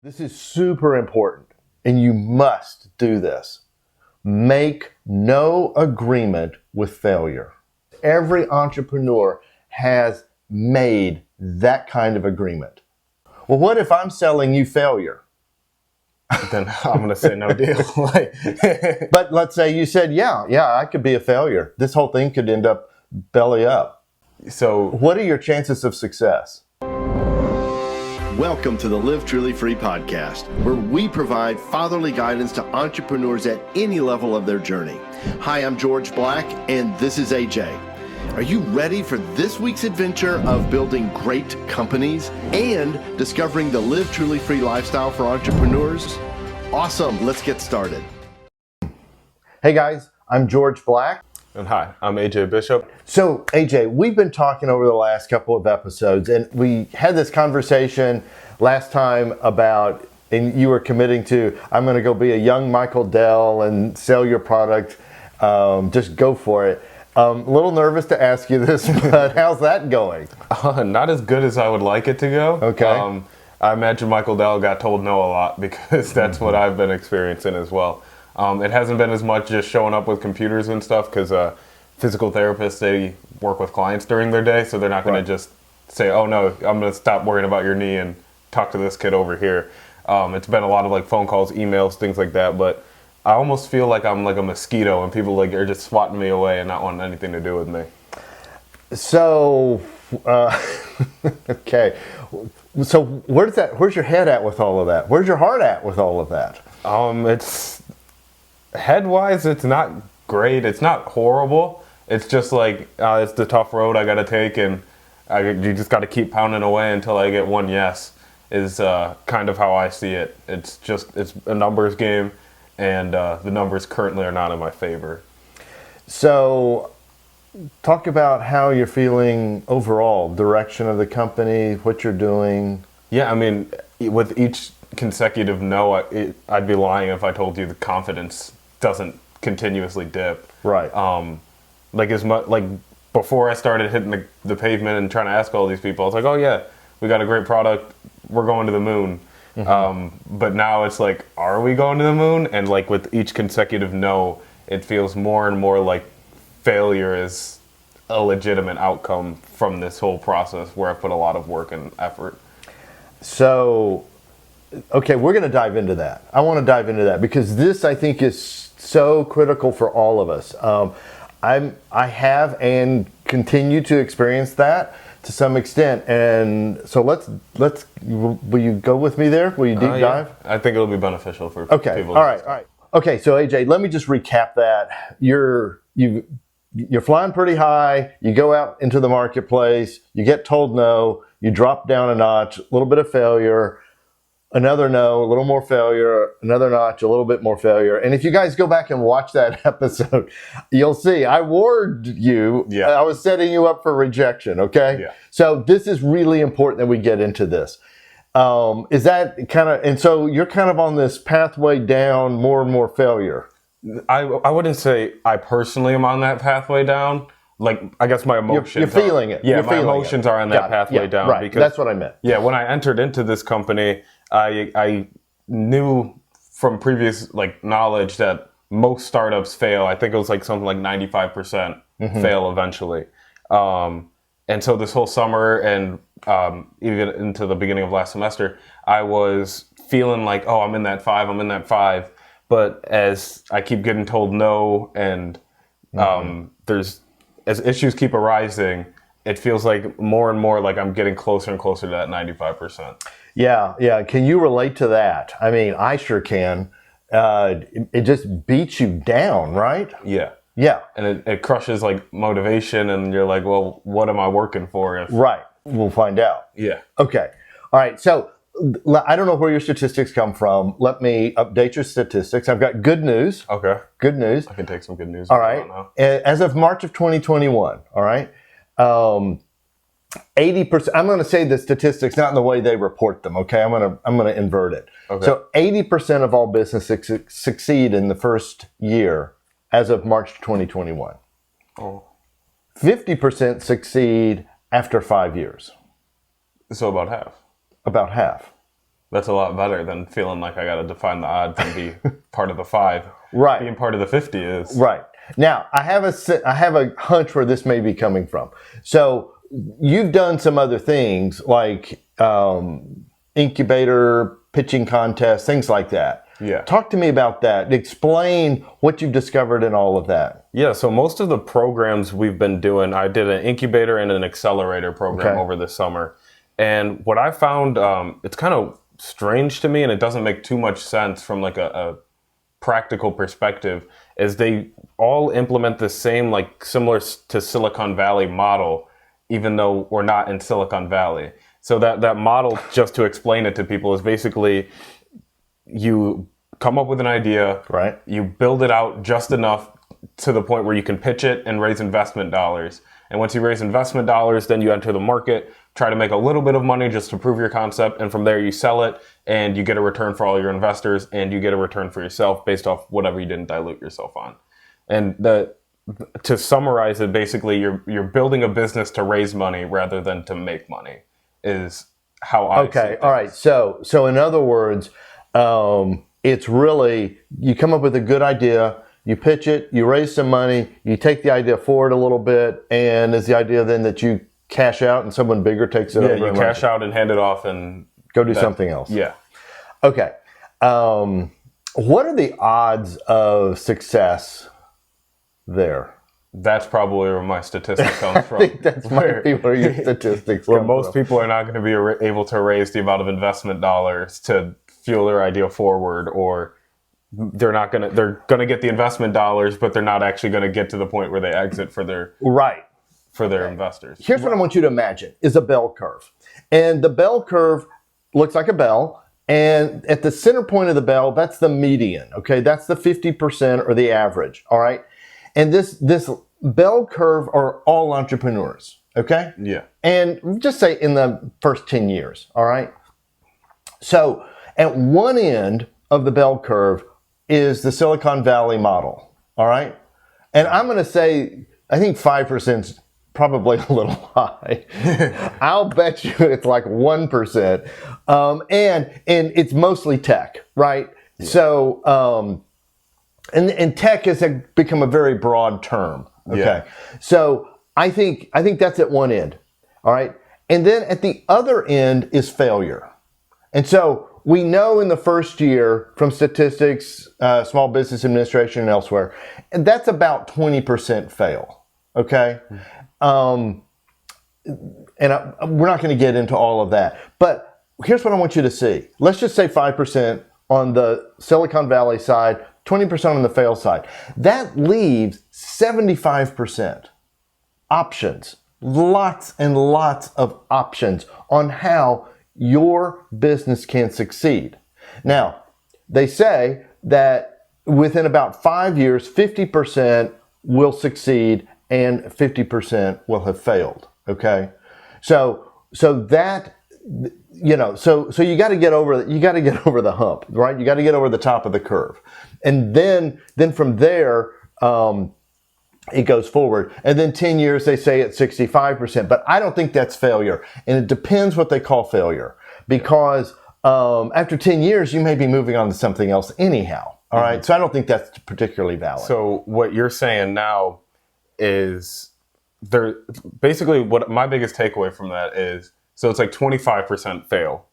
This is super important, and you must do this. Make no agreement with failure. Every entrepreneur has made that kind of agreement. Well, what if I'm selling you failure? Then I'm going to say no deal. But let's say you said, yeah, I could be a failure. This whole thing could end up belly up. So what are your chances of success? Welcome to the Live Truly Free podcast, where we provide fatherly guidance to entrepreneurs at any level of their journey. Hi, I'm George Black, and this is AJ. Are you ready for this week's adventure of building great companies and discovering the Live Truly Free lifestyle for entrepreneurs? Awesome, let's get started. Hey guys, I'm George Black. And hi, I'm AJ Bishop. So AJ, we've been talking over the last couple of episodes, and we had this conversation last time about, and you were committing to, I'm going to go be a young Michael Dell and sell your product. Just go for it. A little nervous to ask you this, but how's that going? Not as good as I would like it to go. Okay. I imagine Michael Dell got told no a lot because that's what I've been experiencing as well. It hasn't been as much just showing up with computers and stuff because physical therapists, they work with clients during their day, so they're not going to just say, oh no, I'm going to stop worrying about your knee and talk to this kid over here. It's been a lot of like phone calls, emails, things like that, but I almost feel like I'm like a mosquito and people like are just swatting me away and not wanting anything to do with me. So, okay. So where's your head at with all of that? Where's your heart at with all of that? It's head-wise, it's not great. It's not horrible. It's just like, it's the tough road I got to take, and you just got to keep pounding away until I get one yes, is kind of how I see it. It's a numbers game, and the numbers currently are not in my favor. So, talk about how you're feeling overall, direction of the company, what you're doing. Yeah, I mean, with each consecutive no, I'd be lying if I told you the confidence doesn't continuously dip. Right. Like before I started hitting the pavement and trying to ask all these people, I was like, oh yeah, we got a great product, we're going to the moon. Mm-hmm. But now it's like, are we going to the moon? And like with each consecutive no, it feels more and more like failure is a legitimate outcome from this whole process where I put a lot of work and effort. So, okay, we're going to dive into that. I want to dive into that because this, I think, is so critical for all of us. I have and continue to experience that to some extent, and so let's. Will you go with me there? Will you deep dive? I think it'll be beneficial for people. All right. Okay, so AJ, let me just recap that. You're flying pretty high. You go out into the marketplace. You get told no. You drop down a notch. A little bit of failure. Another no, a little more failure, another notch, a little bit more failure. And if you guys go back and watch that episode, you'll see I warned you. Yeah. I was setting you up for rejection, okay? Yeah. So this is really important that we get into this. Is that kind of, and so you're kind of on this pathway down, more and more failure. I wouldn't say I personally am on that pathway down. Like, I guess my emotions. You're feeling it. Yeah, my emotions are on that pathway down. Right, because, that's what I meant. Yeah, when I entered into this company, I knew from previous like knowledge that most startups fail. I think it was like something like 95% fail eventually. And so this whole summer and even into the beginning of last semester, I was feeling like, oh, I'm in that five. But as I keep getting told no, and as issues keep arising, it feels like more and more like I'm getting closer and closer to that 95%. Yeah. Can you relate to that? I mean, I sure can. It just beats you down, right? Yeah. Yeah. And it crushes like motivation, and you're like, well, what am I working for? Right. We'll find out. Yeah. Okay. All right. So I don't know where your statistics come from. Let me update your statistics. I've got good news. Okay. Good news. I can take some good news. All right. As of March of 2021, all right, 80%, I'm going to say the statistics not in the way they report them, okay? I'm going to invert it. Okay. So 80% of all businesses succeed in the first year as of March 2021. Oh. 50% succeed after 5 years. So about half. About half. That's a lot better than feeling like I got to define the odds and be part of the 5. Right. Being part of the 50 is. Right. Now, I have a hunch where this may be coming from. So you've done some other things like incubator, pitching contests, things like that. Yeah. Talk to me about that. Explain what you've discovered in all of that. Yeah, so most of the programs we've been doing, I did an incubator and an accelerator program over the summer. And what I found, it's kind of strange to me, and it doesn't make too much sense from like a practical perspective, is they all implement the same, like similar to Silicon Valley model, even though we're not in Silicon Valley. So that model, just to explain it to people, is basically you come up with an idea, right? You build it out just enough to the point where you can pitch it and raise investment dollars. And once you raise investment dollars, then you enter the market, try to make a little bit of money just to prove your concept. And from there you sell it and you get a return for all your investors and you get a return for yourself based off whatever you didn't dilute yourself on. And to summarize it, basically you're building a business to raise money rather than to make money is how I see things. All right. So in other words, it's really, you come up with a good idea, you pitch it, you raise some money, you take the idea forward a little bit, and is the idea then that you cash out and someone bigger takes it over? Yeah, you cash out and hand it off and go do something else. Yeah. Okay. What are the odds of success there? That's probably where my statistic comes from. I think that's might be where your statistics where come most from. people are not going to be able to raise the amount of investment dollars to fuel their idea forward, or they're going to get the investment dollars, but they're not actually going to get to the point where they exit for their investors. Here's what I want you to imagine is a bell curve. And the bell curve looks like a bell. And at the center point of the bell, that's the median. Okay. That's the 50% or the average. All right. And this bell curve are all entrepreneurs. Okay. Yeah. And just say in the first 10 years. All right. So at one end of the bell curve is the Silicon Valley model. All right. And I'm going to say, I think 5% is probably a little high. I'll bet you it's like 1%. And it's mostly tech, right? Yeah. So, and tech has become a very broad term. Okay. Yeah. So I think that's at one end. All right. And then at the other end is failure. And so we know in the first year from statistics, Small Business Administration and elsewhere, and that's about 20% fail. Okay. And we're not going to get into all of that, but here's what I want you to see. Let's just say 5% on the Silicon Valley side, 20% on the fail side. That leaves 75% options, lots and lots of options on how your business can succeed. Now, they say that within about 5 years, 50% will succeed and 50% will have failed. Okay. So that, so you got to get over the hump, right? You got to get over the top of the curve. And then from there, it goes forward. And then 10 years, they say it's 65%, but I don't think that's failure. And it depends what they call failure, because after 10 years, you may be moving on to something else anyhow. All right. So I don't think that's particularly valid. So what you're saying now is basically what my biggest takeaway from that is, so it's like 25% fail.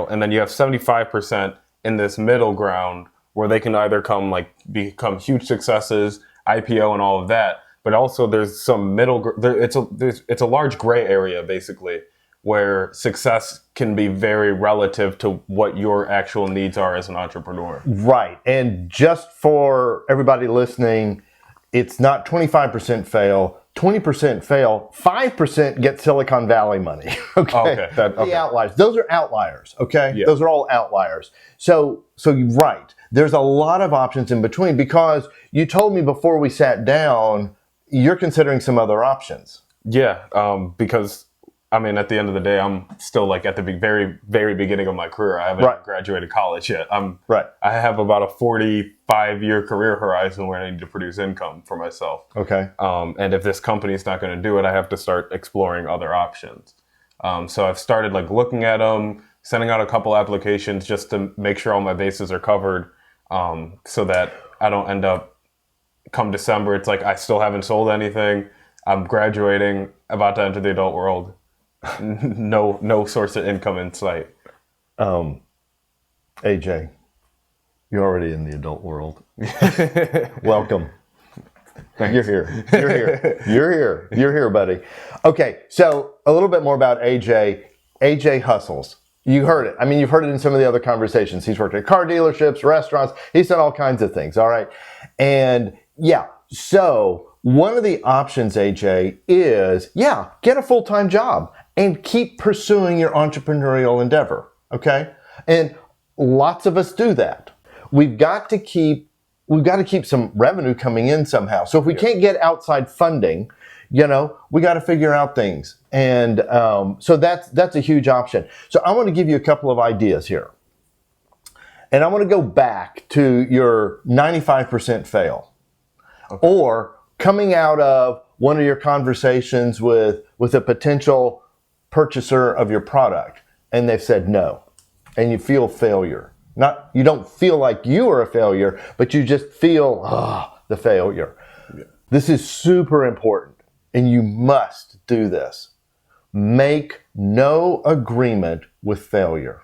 And then you have 75% in this middle ground where they can either become huge successes, IPO and all of that, but also there's some it's a large gray area basically where success can be very relative to what your actual needs are as an entrepreneur. Right. And just for everybody listening, it's not 25% fail, 20% fail, 5% get Silicon Valley money. Okay. The outliers. Those are outliers. Okay. Yeah. Those are all outliers. So right. There's a lot of options in between, because you told me before we sat down, you're considering some other options. Yeah. Because I mean, at the end of the day, I'm still like at the very, very beginning of my career. I haven't graduated college yet. I have about a 45-year career horizon where I need to produce income for myself. Okay. And if this company is not going to do it, I have to start exploring other options. So I've started like looking at them, sending out a couple applications just to make sure all my bases are covered, so that I don't end up come December, it's like I still haven't sold anything. I'm graduating, about to enter the adult world. No source of income in sight. AJ, you're already in the adult world. Welcome. Thanks. You're here. You're here. You're here. You're here, buddy. Okay, so a little bit more about AJ. AJ hustles. You heard it. I mean, you've heard it in some of the other conversations. He's worked at car dealerships, restaurants. He's done all kinds of things, all right? And yeah, so one of the options, AJ, is, get a full-time job and keep pursuing your entrepreneurial endeavor, okay? And lots of us do that. We've got to keep some revenue coming in somehow. So if we can't get outside funding, we got to figure out things. And so that's a huge option. So I want to give you a couple of ideas here. And I want to go back to your 95% fail. Okay. Or coming out of one of your conversations with a potential purchaser of your product, and they've said no, and you feel failure. You don't feel like you are a failure, but you just feel the failure. Yeah. This is super important, and you must do this. Make no agreement with failure.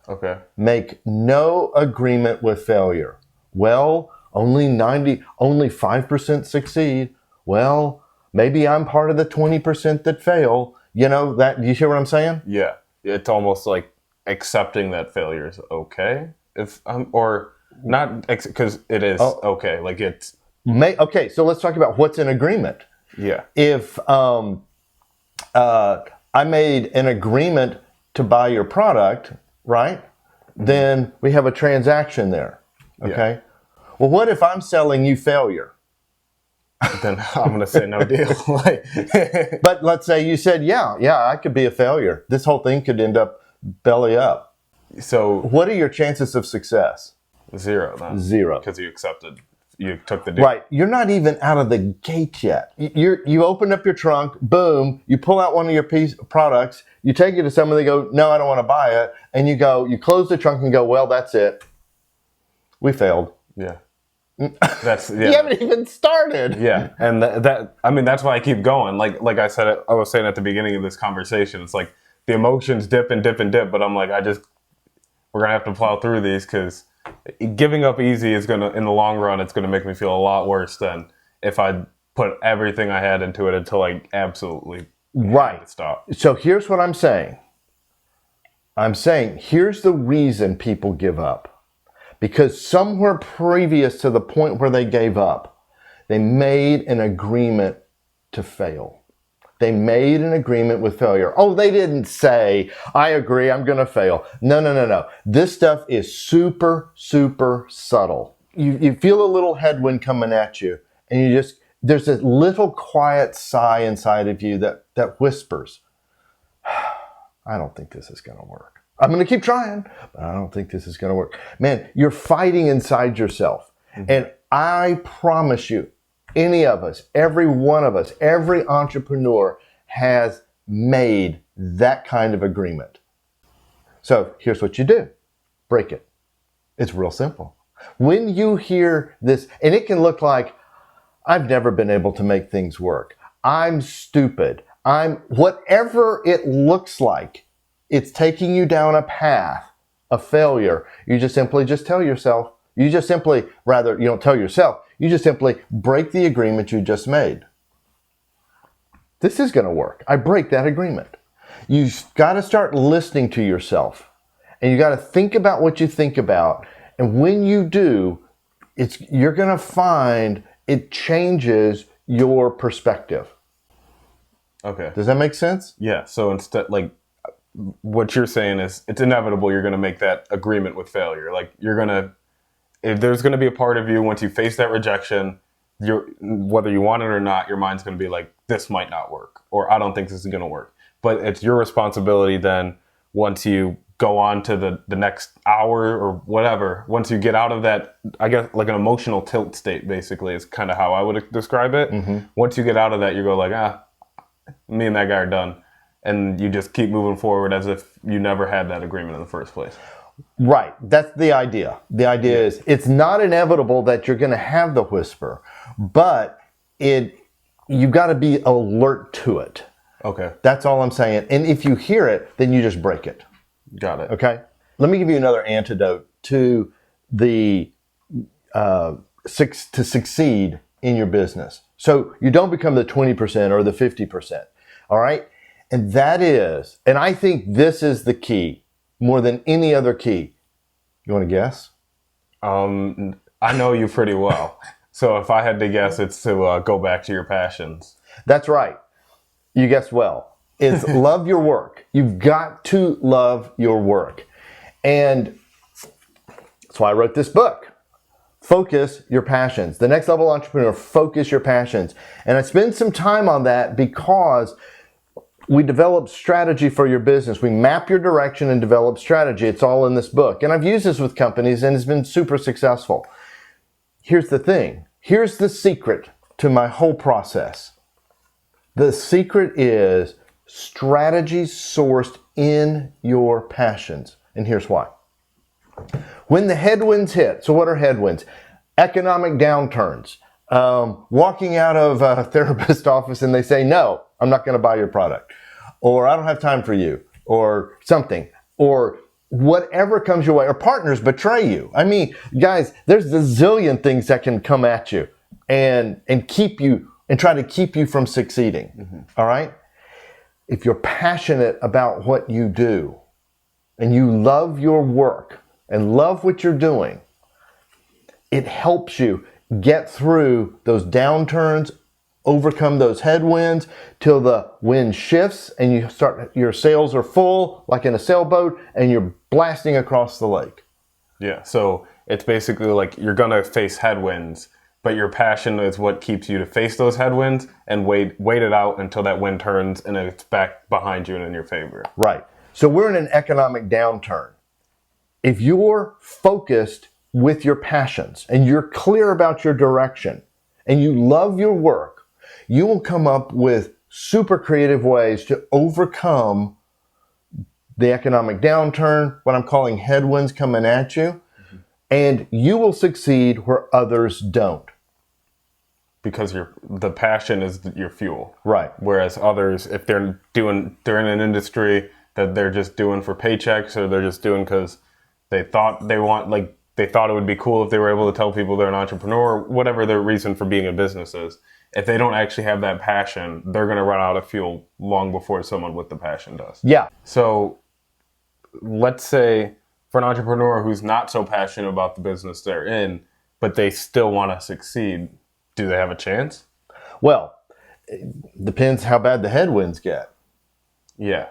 Okay. Make no agreement with failure. Well, only 5% succeed. Well, maybe I'm part of the 20% that fail. You you hear what I'm saying? Yeah. It's almost like accepting that failure is okay, or not, because it is okay. Like it's okay. So let's talk about what's in agreement. Yeah. If I made an agreement to buy your product, right? Then we have a transaction there. Okay. Yeah. Well, what if I'm selling you failure? Then I'm going to say no deal. But let's say you said, I could be a failure. This whole thing could end up belly up. So what are your chances of success? 0. Then. 0. Because you took the deal. Right. You're not even out of the gate yet. You open up your trunk, boom, you pull out one of your products, you take it to someone, they go, no, I don't want to buy it. And you close the trunk and go, well, that's it. We failed. Yeah. You haven't even started. Yeah. And that's why I keep going. Like I said, I was saying at the beginning of this conversation, it's like the emotions dip and dip and dip, but I'm like, we're going to have to plow through these, because giving up easy is going to, in the long run, it's going to make me feel a lot worse than if I put everything I had into it until I absolutely had to stop. So here's what I'm saying. Here's the reason people give up. Because somewhere previous to the point where they gave up, they made an agreement to fail. They made an agreement with failure. Oh, they didn't say, I agree, I'm going to fail. No. This stuff is super, super subtle. You feel a little headwind coming at you, and there's a little quiet sigh inside of you that whispers, I don't think this is going to work. I'm going to keep trying, but I don't think this is going to work. Man, you're fighting inside yourself. Mm-hmm. And I promise you, any of us, every one of us, every entrepreneur has made that kind of agreement. So here's what you do. Break it. It's real simple. When you hear this, and it can look like, I've never been able to make things work. I'm stupid. Whatever it looks like, it's taking you down a path of failure. You just simply tell yourself, you don't tell yourself, you just simply break the agreement you just made. This is going to work. I break that agreement. You've got to start listening to yourself, and you got to think about what you think about. And when you do, you're going to find it changes your perspective. Okay. Does that make sense? Yeah. So instead, what you're saying is it's inevitable you're going to make that agreement with failure. Like if there's going to be a part of you, once you face that rejection, whether you want it or not, your mind's going to be like, this might not work, or I don't think this is going to work. But it's your responsibility then, once you go on to the next hour or whatever, once you get out of that, I guess like an emotional tilt state basically is kind of how I would describe it. Mm-hmm. Once you get out of that, you go like, me and that guy are done. and you just keep moving forward as if you never had that agreement in the first place. Right. That's the idea. The idea is it's not inevitable that you're going to have the whisper, but you got to be alert to it. Okay. That's all I'm saying. And if you hear it, then you just break it. Got it. Okay. Let me give you another antidote to the to succeed in your business. So you don't become the 20% or the 50%. All right. And that is, and I think this is the key more than any other key. You want to guess? I know you pretty well. So if I had to guess, it's to go back to your passions. That's right. You guessed well. It's love your work. You've got to love your work. And that's why I wrote this book. Focus your passions. The Next Level Entrepreneur, focus your passions. And I spend some time on that because we develop strategy for your business. We map your direction and develop strategy. It's all in this book. And I've used this with companies and it's been super successful. Here's the thing. Here's the secret to my whole process. The secret is strategies sourced in your passions. And here's why. When the headwinds hit, so what are headwinds? Economic downturns. Walking out of a therapist's office and they say, no, I'm not going to buy your product. Or I don't have time for you. Or something. Or whatever comes your way. Or partners betray you. I mean, guys, there's a zillion things that can come at you and keep you and try to keep you from succeeding. Mm-hmm. All right? If you're passionate about what you do and you love your work and love what you're doing, it helps you get through those downturns, overcome those headwinds till the wind shifts and your sails are full like in a sailboat and you're blasting across the lake. Yeah, so it's basically like you're going to face headwinds, but your passion is what keeps you to face those headwinds and wait it out until that wind turns and it's back behind you and in your favor. Right. So we're in an economic downturn. If you're focused with your passions and you're clear about your direction and you love your work, you will come up with super creative ways to overcome the economic downturn, what I'm calling headwinds coming at you, and you will succeed where others don't. Because the passion is your fuel. Right. Whereas others, if they're in an industry that they're just doing for paychecks or they're just doing because they thought it would be cool if they were able to tell people they're an entrepreneur, whatever their reason for being in business is. If they don't actually have that passion, they're going to run out of fuel long before someone with the passion does. Yeah. So let's say for an entrepreneur who's not so passionate about the business they're in, but they still want to succeed, do they have a chance? Well, it depends how bad the headwinds get. Yeah.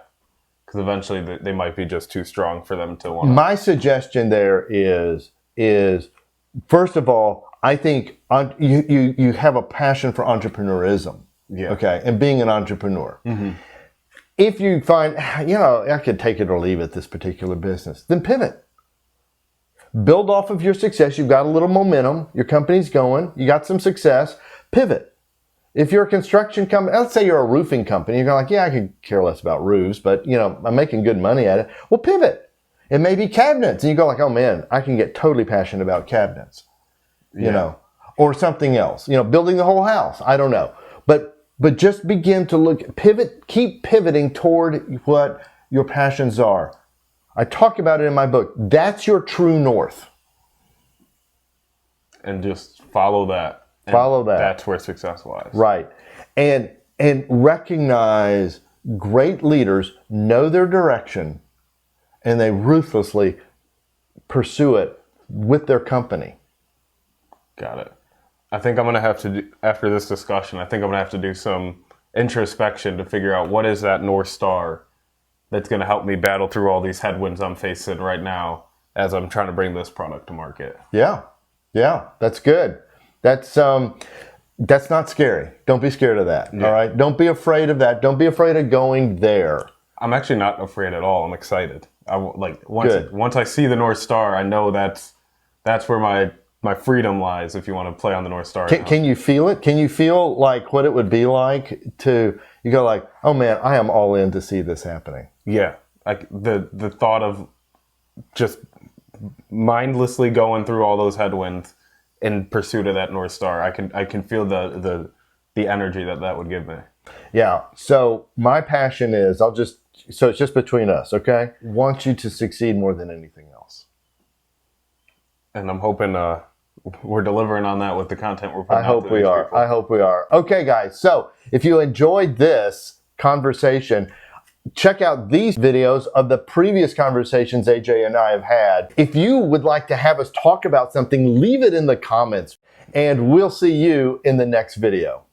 Because eventually they might be just too strong for them to want to. My suggestion there is first of all, I think you have a passion for entrepreneurism. Yeah. Okay. And being an entrepreneur. Mm-hmm. If you find, I could take it or leave it, this particular business, then pivot. Build off of your success. You've got a little momentum. Your company's going. You got some success. Pivot. If you're a construction company, let's say you're a roofing company, you're like, I could care less about roofs, but I'm making good money at it. Well, pivot. It may be cabinets. And you go like, oh man, I can get totally passionate about cabinets, or something else, building the whole house. I don't know. But just begin to pivot, keep pivoting toward what your passions are. I talk about it in my book. That's your true north. And just follow that. Follow that. That's where success lies. Right. And recognize great leaders know their direction and they ruthlessly pursue it with their company. Got it. I think I'm going to have to do, after this discussion, I think I'm going to have to do some introspection to figure out what is that North Star that's going to help me battle through all these headwinds I'm facing right now as I'm trying to bring this product to market. Yeah. That's good. That's not scary. Don't be scared of that. Yeah. All right. Don't be afraid of that. Don't be afraid of going there. I'm actually not afraid at all. I'm excited. Once I see the North Star, I know that's where my my freedom lies, if you want to play on the North Star. Can you feel it? Can you feel like what it would be like to, you go like, oh man, I am all in to see this happening. Yeah. Like the thought of just mindlessly going through all those headwinds in pursuit of that North Star. I can feel the energy that would give me. Yeah. So my passion is, so it's just between us, okay? Want you to succeed more than anything else. And I'm hoping we're delivering on that with the content we're putting out. I hope we are. I hope we are. Okay, guys. So if you enjoyed this conversation, check out these videos of the previous conversations AJ and I have had. If you would like to have us talk about something, leave it in the comments, and we'll see you in the next video.